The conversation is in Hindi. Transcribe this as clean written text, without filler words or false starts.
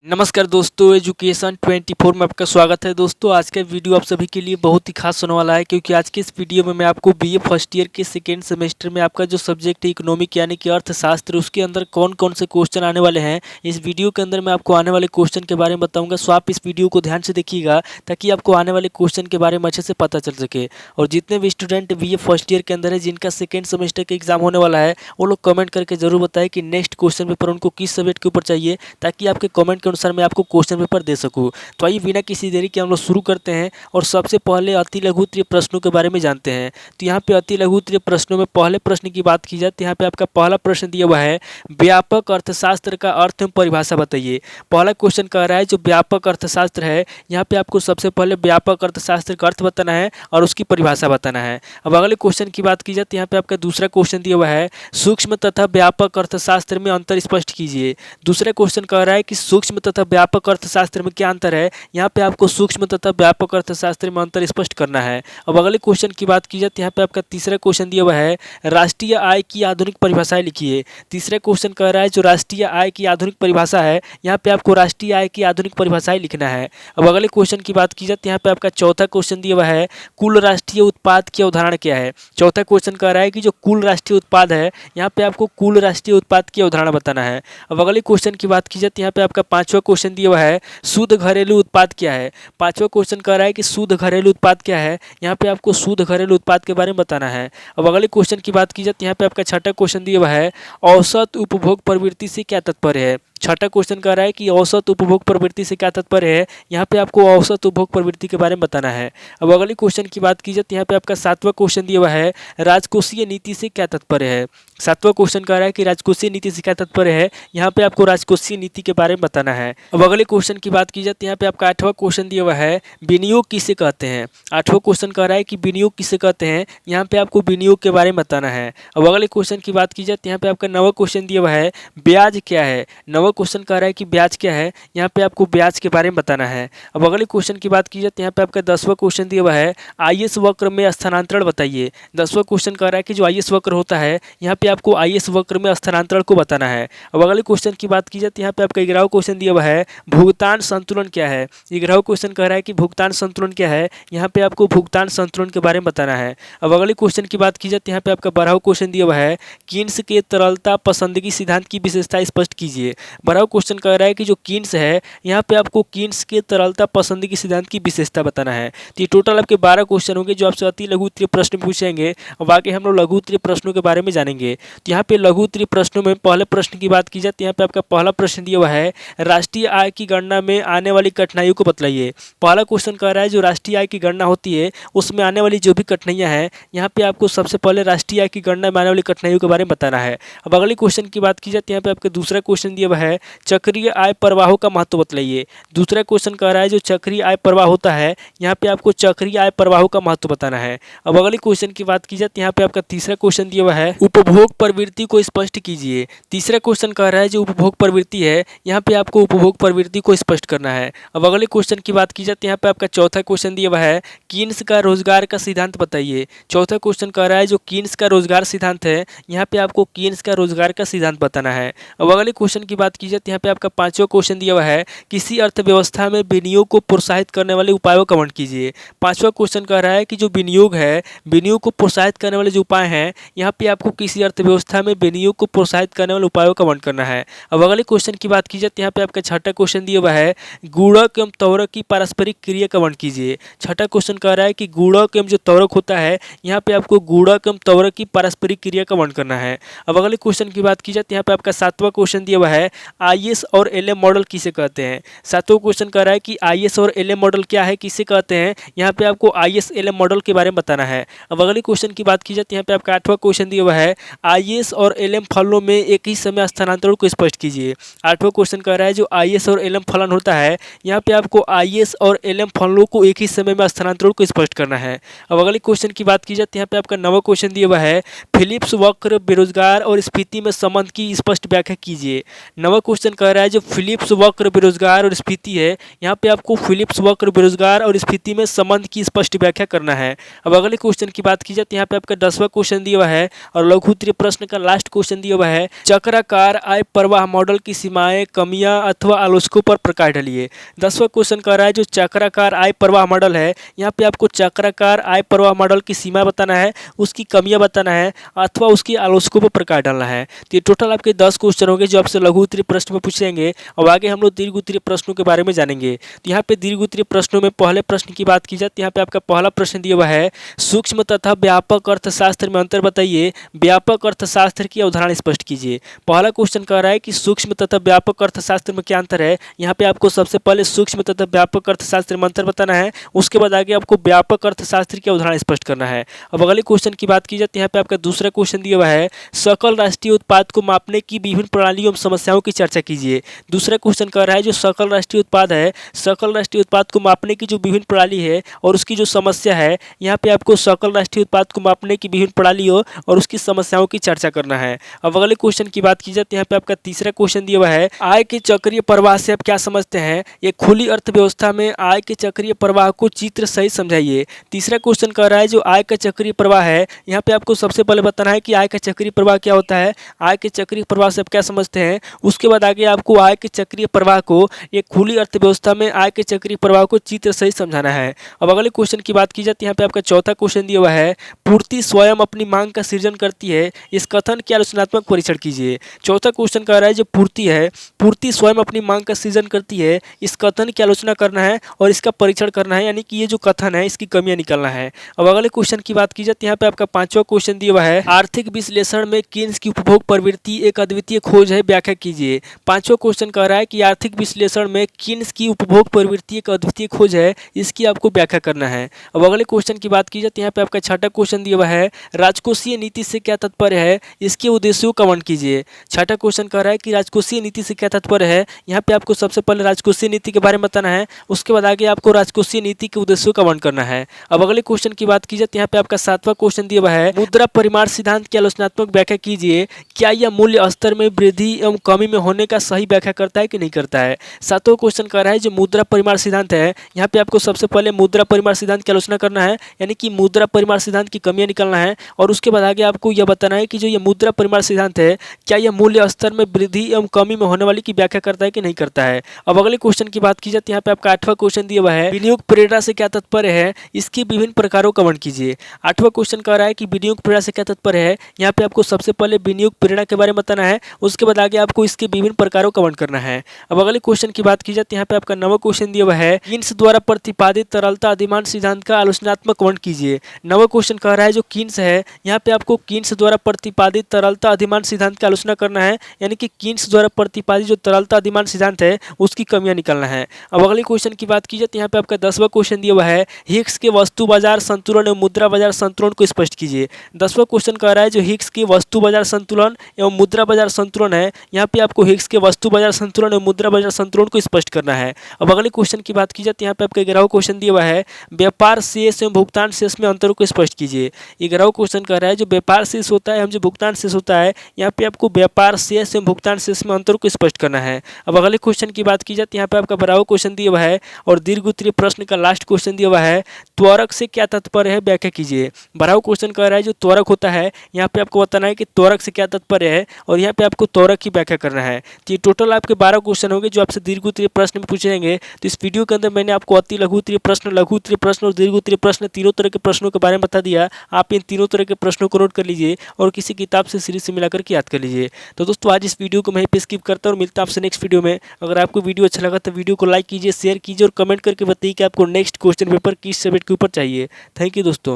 नमस्कार दोस्तों, एजुकेशन 24 में आपका स्वागत है। दोस्तों, आज का वीडियो आप सभी के लिए बहुत ही खास होने वाला है, क्योंकि आज के इस वीडियो में मैं आपको बीए फर्स्ट ईयर के सेकेंड सेमेस्टर में आपका जो सब्जेक्ट है इकोनॉमिक यानी कि अर्थशास्त्र, उसके अंदर कौन कौन से क्वेश्चन आने वाले हैं, इस वीडियो के अंदर मैं आपको आने वाले क्वेश्चन के बारे में बताऊँगा। सो आप इस वीडियो को ध्यान से देखिएगा ताकि आपको आने वाले क्वेश्चन के बारे में अच्छे से पता चल सके। और जितने भी स्टूडेंट बीए फर्स्ट ईयर के अंदर है, जिनका सेकेंड सेमेस्टर का एग्जाम होने वाला है, वो लोग कमेंट करके जरूर बताएं कि नेक्स्ट क्वेश्चन पेपर उनको किस सब्जेक्ट के ऊपर चाहिए, ताकि आपके कमेंट के अनुसार मैं आपको क्वेश्चन पेपर दे सकूं। तो आइए बिना किसी देरी के हम लोग शुरू करते हैं और सबसे पहले अति लघु उत्तरीय प्रश्नों के बारे में जानते हैं। तो यहाँ पे अति लघु उत्तरीय प्रश्नों में पहले प्रश्न की बात की जाए तो यहाँ पे आपका पहला प्रश्न दिया हुआ है, व्यापक अर्थशास्त्र का अर्थ एवं परिभाषा बताइए। पहला क्वेश्चन कह रहा है जो व्यापक अर्थशास्त्र है, यहाँ पे आपको सबसे पहले व्यापक अर्थशास्त्र का अर्थ बताना है और उसकी परिभाषा बताना है। अब अगले क्वेश्चन की बात की जाए तो यहाँ पे आपका दूसरा क्वेश्चन दिया हुआ है, सूक्ष्म तथा व्यापक अर्थशास्त्र में अंतर स्पष्ट कीजिए। दूसरा क्वेश्चन कह रहा है कि सूक्ष्म तथा व्यापक अर्थशास्त्र में क्या अंतर है, यहाँ पे आपको सूक्ष्म तथा व्यापक अर्थशास्त्र में अंतर स्पष्ट करना है। अब अगले क्वेश्चन की बात की जाए तो यहाँ पे आपका तीसरा क्वेश्चन दिया हुआ है, राष्ट्रीय आय की आधुनिक परिभाषाएं लिखिए। तीसरा क्वेश्चन कह रहा है जो राष्ट्रीय आय की आधुनिक परिभाषा है, यहाँ पे आपको राष्ट्रीय आय की आधुनिक परिभाषाएं लिखना है। अब अगले क्वेश्चन की बात की जाए तो यहाँ पे आपका चौथा क्वेश्चन दिया हुआ है, कुल राष्ट्रीय उत्पाद की अवधारणा क्या है। चौथा क्वेश्चन कह रहा है कि जो कुल राष्ट्रीय उत्पाद है, यहाँ पे आपको कुल राष्ट्रीय उत्पाद की अवधारणा बताना है। अब अगले क्वेश्चन की बात की जाए तो यहाँ पे आपका पांचवा क्वेश्चन दिया हुआ है, शुद्ध घरेलू उत्पाद क्या है। पांचवा क्वेश्चन कह रहा है कि शुद्ध घरेलू उत्पाद क्या है, यहाँ पे आपको शुद्ध घरेलू उत्पाद के बारे में बताना है। अब अगले क्वेश्चन की बात की जाए तो यहाँ पे आपका छठा क्वेश्चन दिया हुआ है, औसत उपभोग प्रवृत्ति से क्या तात्पर्य है। छठा क्वेश्चन कह रहा है कि औसत उपभोग प्रवृत्ति से क्या तात्पर्य है, यहाँ पे आपको औसत उपभोग प्रवृत्ति के बारे में बताना है। अब अगले क्वेश्चन की बात की जाए तो यहाँ पे आपका सातवां क्वेश्चन दिया हुआ है, राजकोषीय नीति से क्या तात्पर्य है। सातवां क्वेश्चन कह रहा है कि राजकोषीय नीति से क्या तात्पर्य है, यहाँ पे आपको राजकोषीय नीति के बारे में बताना है। अब अगले क्वेश्चन की बात की जाए तो यहाँ पे आपका आठवां क्वेश्चन दिया हुआ है, विनियोग किसे कहते हैं। आठवां क्वेश्चन कह रहा है कि विनियोग किसे कहते हैं, यहाँ पे आपको विनियोग के बारे में बताना है। अब अगले क्वेश्चन की बात की जाए तो यहाँ पे आपका नौवां क्वेश्चन दिया हुआ है, ब्याज क्या है। नौवां क्वेश्चन कह रहा है कि ब्याज क्या है, यहाँ पे आपको ब्याज के बारे में बताना है। अब अगले क्वेश्चन की बात की जाए तो यहाँ पे आपका 10वां क्वेश्चन दिया हुआ है, आईएस वक्र में स्थानांतरण बताइए। 10वां क्वेश्चन कह रहा है कि जो आईएस वक्र होता है, यहाँ पे आपको आईएस वक्र में स्थानांतरण को बताना है। अब अगले क्वेश्चन की बात की जाए तो यहाँ पे आपका 11वां क्वेश्चन दिया हुआ है, भुगतान संतुलन क्या है। 11वां क्वेश्चन कह रहा है कि भुगतान संतुलन क्या है, यहाँ पे आपको भुगतान संतुलन के बारे में बताना है। अब अगले क्वेश्चन की बात की जाए तो यहाँ पे आपका 12वां क्वेश्चन दिया हुआ है, कीन्स के तरलता पसंदगी सिद्धांत की विशेषता स्पष्ट कीजिए। 12वां क्वेश्चन कह रहा है कि जो कीन्स है, यहाँ पे आपको कीन्स के तरलता पसंदगी सिद्धांत की विशेषता बताना है। तो ये टोटल आपके 12 क्वेश्चन होंगे जो आपसे अति लघु उत्तरीय प्रश्न पूछेंगे। अब आगे हम लोग लघु उत्तरीय प्रश्नों के बारे में जानेंगे। तो यहाँ पे लघु उत्तरीय प्रश्नों में पहले प्रश्न की बात की जाए तो यहाँ पे आपका पहला प्रश्न दिया हुआ है, राष्ट्रीय आय की गणना में आने वाली कठिनाइयों को बतलाइए। पहला क्वेश्चन कह रहा है जो राष्ट्रीय आय की गणना होती है, उसमें आने वाली जो भी कठिनाइयाँ हैं, यहाँ पे आपको सबसे पहले राष्ट्रीय आय की गणना में आने वाली कठिनाइयों के बारे में बताना है। अब अगले क्वेश्चन की बात की जाए तो यहाँ पे आपका दूसरा क्वेश्चन दिया हुआ है, चक्रीय आय प्रवाहों का महत्व बतलाइए। दूसरा क्वेश्चन कह रहा है जो चक्रीय आय प्रवाह होता है, यहाँ पे आपको चक्रीय आय प्रवाहों का महत्व बताना है। अब अगले क्वेश्चन की बात की जाए तो यहाँ पे आपका तीसरा क्वेश्चन दिया हुआ है, उपभोग प्रवृत्ति को स्पष्ट कीजिए। तीसरा क्वेश्चन कह रहा है जो उपभोग प्रवृत्ति है, यहाँ पे आपको उपभोग प्रवृत्ति को स्पष्ट करना है। अब अगले क्वेश्चन की बात की जाए तो यहाँ पे आपका चौथा क्वेश्चन दिया हुआ है, कीन्स का रोजगार का सिद्धांत बताइए। चौथा क्वेश्चन कह रहा है जो कीन्स का रोजगार सिद्धांत है, यहाँ पे आपको कीन्स का रोजगार का सिद्धांत बताना है। अब अगले क्वेश्चन की बात की जाए तो यहाँ पे आपका पांचवा क्वेश्चन दिया हुआ है, किसी अर्थव्यवस्था में विनियोग को प्रोत्साहित करने वाले उपायों का वर्णन कीजिए। पांचवा क्वेश्चन कह रहा है कि जो विनियोग है, विनियोग को प्रोत्साहित करने वाले जो उपाय हैं, यहाँ पे आपको किसी अर्थव्यवस्था में विनियोग को प्रोत्साहित करने वाले उपायों का वर्णन करना है। अब अगले क्वेश्चन की बात की जाए तो यहाँ पे आपका छठा क्वेश्चन दिया हुआ है, गुणक एवं त्वरक की पारस्परिक क्रिया का वर्णन कीजिए। छठा क्वेश्चन कह रहा है कि गुणक एवं जो त्वरक होता है, यहाँ पे आपको गुणक एवं त्वरक की पारस्परिक क्रिया का वर्णन करना है। अब अगले क्वेश्चन की बात की जाए तो यहाँ पे आपका सातवां क्वेश्चन दिया हुआ है, आईएस और एलएम मॉडल किसे कहते हैं। सातवां क्वेश्चन कह रहा है कि आईएस और एलएम मॉडल क्या है, किसे कहते हैं, यहाँ पे आपको आईएस एलएम मॉडल के बारे में बताना है। अब अगले क्वेश्चन की बात की जाए तो यहाँ पे आपका आठवां क्वेश्चन दिया हुआ है, आईएस और एलएम फलनों में एक ही समय स्थानांतरण को स्पष्ट कीजिए। आठवां क्वेश्चन कह रहा है जो आईएस और एलएम फलन होता है, यहाँ पे आपको आईएस और एलएम फलनों को एक ही समय में स्थानांतरण को स्पष्ट करना है। अब अगले क्वेश्चन की बात की जाए तो यहाँ पे आपका नवा क्वेश्चन दिया हुआ है, फिलिप्स वक्र बेरोजगार और स्फीति में संबंध की स्पष्ट व्याख्या कीजिए। नवा नवा क्वेश्चन कह रहा है जो फिलिप्स वक्र बेरोजगार और स्फीति है, यहाँ पे आपको फिलिप्स वक्र बेरोजगार और स्फीति में संबंध की स्पष्ट व्याख्या करना है। अब अगले क्वेश्चन की बात की जाए तो यहाँ पे आपका 10वां क्वेश्चन दिया हुआ है और लघु उत्तरीय प्रश्न का लास्ट क्वेश्चन दिया हुआ है, चक्राकार आय प्रवाह मॉडल की सीमाएं, कमियां अथवा आलोचकों पर प्रकाश डालिए। 10वां क्वेश्चन कह रहा है जो चक्राकार आय प्रवाह मॉडल है, यहाँ पे आपको चक्राकार आय प्रवाह मॉडल की सीमा बताना है, उसकी कमियां बताना है अथवा उसकी आलोचकों पर प्रकाश डालना है। तो ये टोटल आपके 10 क्वेश्चन होंगे जो आपसे लघु उत्तरीय प्रश्न में पूछेंगे। और आगे हम लोग दीर्घ उत्तरीय प्रश्नों के बारे में जानेंगे। तो यहाँ पे दीर्घ उत्तरीय प्रश्नों में पहले प्रश्न की बात की जाए तो यहाँ पे आपका पहला प्रश्न दिया हुआ है, सूक्ष्म तथा व्यापक अर्थशास्त्र में अंतर बताइए, व्यापक अर्थशास्त्र की अवधारणा स्पष्ट कीजिए। पहला क्वेश्चन कह रहा है कि सूक्ष्म तथा व्यापक अर्थशास्त्र में क्या अंतर है। यहाँ पे आपको सबसे पहले सूक्ष्म तथा व्यापक अर्थशास्त्र में अंतर बताना है, उसके बाद आगे आपको व्यापक अर्थशास्त्र की अवधारणा स्पष्ट करना है। अब अगले क्वेश्चन की बात की जाए तो यहाँ पे आपका दूसरा क्वेश्चन दिया हुआ है, सकल राष्ट्रीय उत्पाद को मापने की विभिन्न प्रणालियों एवं समस्याओं की चर्चा कीजिए। दूसरा क्वेश्चन कह रहा है जो सकल राष्ट्रीय उत्पाद है, सकल राष्ट्रीय उत्पाद को मापने की जो विभिन्न प्रणाली है और उसकी जो समस्या है, यहाँ पे आपको सकल राष्ट्रीय उत्पाद को मापने की विभिन्न प्रणालियों और उसकी समस्याओं की चर्चा करना है। अब अगले क्वेश्चन की बात की जाए तो यहाँ पे आपका तीसरा क्वेश्चन दिया हुआ है, आय के चक्रीय प्रवाह से आप क्या समझते हैं, एक खुली अर्थव्यवस्था में आय के चक्रीय प्रवाह को चित्र सहित समझाइए। तीसरा क्वेश्चन कह रहा है जो आय का चक्रीय प्रवाह है, यहाँ पे आपको सबसे पहले बताना है कि आय का चक्रीय प्रवाह क्या होता है, आय के चक्रीय प्रवाह से आप क्या समझते हैं। उसके बाद आगे आपको आय के चक्रीय प्रवाह को एक खुली अर्थव्यवस्था में आय के चक्रीय प्रवाह को चित्र सहित समझाना है। अब अगले क्वेश्चन की बात की जाए तो यहाँ पे आपका चौथा क्वेश्चन दिया हुआ है, पूर्ति स्वयं अपनी मांग का सृजन करती है, इस कथन के आलोचनात्मक परीक्षण कीजिए। चौथा क्वेश्चन कह रहा है जो पूर्ति है, पूर्ति स्वयं अपनी मांग का सृजन करती है, इस कथन की आलोचना करना है और इसका परीक्षण करना है, यानी कि ये जो कथन है इसकी कमियां निकालना है। अब अगले क्वेश्चन की बात की जाए तो यहाँ पे आपका पांचवा क्वेश्चन दिया हुआ है, आर्थिक विश्लेषण में कीन्स की उपभोग प्रवृत्ति एक अद्वितीय खोज है, व्याख्या कीजिए। पांचवा क्वेश्चन कह रहा है कि आर्थिक विश्लेषण में कीन्स की उपभोग प्रवृत्ति एक अद्वितीय खोज है, इसकी आपको व्याख्या करना है। अब अगले क्वेश्चन की बात की जाए तो यहाँ पे आपका छठा क्वेश्चन दिया हुआ है, राजकोषीय नीति से क्या तात्पर्य है, इसके उद्देश्यों का वर्णन कीजिए। छठा क्वेश्चन कह रहा है कि राजकोषीय नीति से क्या तात्पर्य है, यहाँ पे आपको सबसे पहले राजकोषीय नीति के बारे में बताना है, उसके बाद आगे आपको राजकोषीय नीति के उद्देश्यों का वर्णन करना है। अब अगले क्वेश्चन की बात की जाए तो यहाँ पे आपका सातवां क्वेश्चन दिया हुआ है, मुद्रा परिमाण सिद्धांत की आलोचनात्मक व्याख्या कीजिए, क्या यह मूल्य स्तर में वृद्धि एवं कमी में होने का सही व्याख्या करता है कि नहीं करता है। सातवां क्वेश्चन कह रहा है जो मुद्रा परिमाण सिद्धांत है, यहाँ पे आपको सबसे पहले मुद्रा परिमाण सिद्धांत की आलोचना करना है, यानी कि मुद्रा परिमाण सिद्धांत की कमियां निकालना है और उसके बाद आगे आपको यह बताना है कि जो ये मुद्रा परिमाण सिद्धांत है क्या यह मूल्य स्तर में वृद्धि एवं कमी में होने वाली की व्याख्या करता है कि नहीं करता है। अब अगले क्वेश्चन की बात की जाए तो यहाँ पे आपका आठवां क्वेश्चन दिया हुआ है, विनियोग प्रेरणा से क्या तात्पर्य है, इसकी विभिन्न प्रकारों का वर्णन कीजिए। आठवां क्वेश्चन कह रहा है कि विनियोग प्रेरणा से क्या तात्पर्य है, यहाँ पे आपको सबसे पहले विनियोग प्रेरणा के बारे में बताना है, उसके बाद आगे आपको इसके विभिन्न प्रकारों का वर्णन करना है। अब अगले क्वेश्चन की बात की जाए तो यहाँ पे आपका नवा क्वेश्चन दिया हुआ है, कीन्स द्वारा प्रतिपादित तरलता अधिमान सिद्धांत का आलोचनात्मक वर्णन कीजिए। नवा क्वेश्चन कह रहा है जो कीन्स है, यहाँ पे आपको कीन्स द्वारा प्रतिपादित तरलता अधिमान सिद्धांत की आलोचना करना है, यानी कि कीन्स द्वारा प्रतिपादित जो तरलता अधिमान सिद्धांत है उसकी कमियां निकालना है। अब अगले क्वेश्चन की बात की जाए तो यहाँ पे आपका 10वां क्वेश्चन दिया हुआ है, हिग्स के वस्तु बाजार संतुलन एवं मुद्रा बाजार संतुलन को स्पष्ट कीजिए। 10वां क्वेश्चन कह रहा है जो हिग्स के वस्तु बाजार संतुलन एवं मुद्रा बाजार संतुलन है, यहाँ पे आपको हिग्स के वस्तु बाजार संतुलन एवं मुद्रा बाजार संतुलन को स्पष्ट करना है। अब अगले क्वेश्चन की बात की जाए तो यहाँ पे आपका 11वां क्वेश्चन दिया हुआ है, व्यापार शेष एवं भुगतान शेष में अंतर को स्पष्ट कीजिए। 11वां क्वेश्चन कह रहा है जो व्यापार शेष होता है हम जो भुगतान शेष होता है, यहाँ पे आपको व्यापार शेष एवं भुगतान शेष में अंतर को स्पष्ट करना है। अब अगले क्वेश्चन की बात की जाए तो यहाँ पे आपका 12वां क्वेश्चन दिया हुआ है और दीर्घ उत्तरीय प्रश्न का लास्ट क्वेश्चन दिया हुआ है, त्वरक से क्या तात्पर्य है, व्याख्या कीजिए। 12वां क्वेश्चन कह रहा है जो त्वरक होता है, यहाँ पे आपको बताना है कि त्वरक से क्या तात्पर्य है और यहाँ पे आपको त्वरक की व्याख्या करना है। तो ये टोटल आपके 12 क्वेश्चन होंगे जो आपसे दीर्घ उत्तरीय प्रश्न में पूछे जाएंगे। तो इस वीडियो के अंदर मैंने आपको अति लघु उत्तरीय प्रश्न, लघु उत्तरीय प्रश्न और दीर्घ उत्तरीय प्रश्न तीनों तरह के प्रश्नों के बारे में बता दिया। आप इन तीनों तरह के प्रश्नों को नोट कर लीजिए और किसी किताब से सीरीज से मिलाकर के याद कर लीजिए। तो दोस्तों आज इस वीडियो को मैं पे स्किप करता हूँ और मिलता हूं आपसे नेक्स्ट वीडियो में। अगर आपको वीडियो अच्छा लगा तो वीडियो को लाइक कीजिए, शेयर कीजिए और कमेंट करके बताइए कि आपको नेक्स्ट क्वेश्चन पेपर किस सब्जेक्ट के ऊपर चाहिए। थैंक यू दोस्तों।